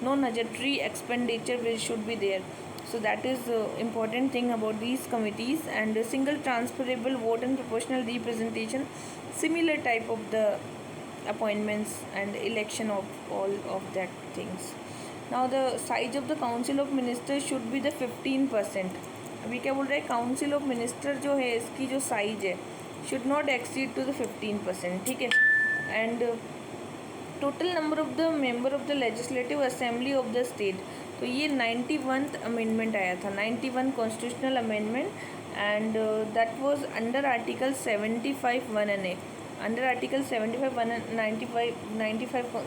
no budgetary expenditure which should be there. So that is important thing about these committees. And single transferable vote and proportional representation, similar type of the appointments and election of all of that things. Now the size of the council of ministers should be the 15%. अभी क्या बोल रहे हैं, council of minister जो है इसकी जो size है should not exceed to the 15%। ठीक है, and total number of the member of the legislative assembly of the state, तो ये 91th अमेंडमेंट आया था, 91 constitutional amendment, and that was under article 75(1)(a), under article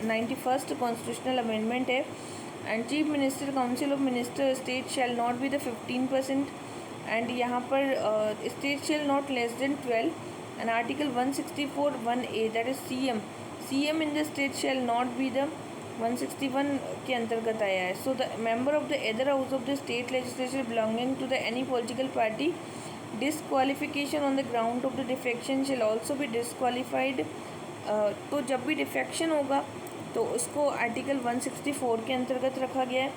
91st constitutional amendment है। And chief minister council of minister state shall not be the 15%, and यहाँ पर state shall not less than 12, and article 164(1)(a) that is CM in the state shall not be the 161 के अंतर्गत आया है। So the member of the other house of the state legislature belonging to the any political party, disqualification on the ground of the defection shall also be disqualified. तो जब भी defection होगा तो उसको आर्टिकल 164 के अंतर्गत रखा गया है,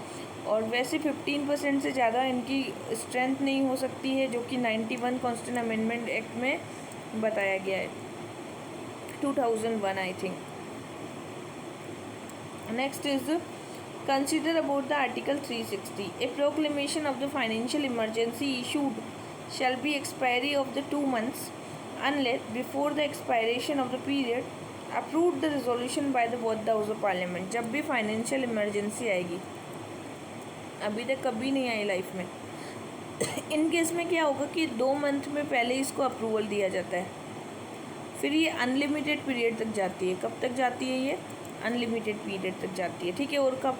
और वैसे 15% से ज़्यादा इनकी स्ट्रेंथ नहीं हो सकती है, जो कि 91 कॉन्स्टिट्यूशन अमेंडमेंट एक्ट में बताया गया है। 2001 I think. Next is consider about the Article 360. A proclamation of the financial emergency issued shall be expiry of the 2 months unless before the expiration of the period approved the resolution by the both the House of Parliament. जब भी financial emergency आएगी, अभी तक कभी नहीं I life में, in case में क्या होगा कि 2 मंथ में पहले इसको अप्रूवल दिया जाता है, फिर ये अनलिमिटेड पीरियड तक जाती है. कब तक जाती है ये? अनलिमिटेड पीरियड तक जाती है. ठीक है. और कब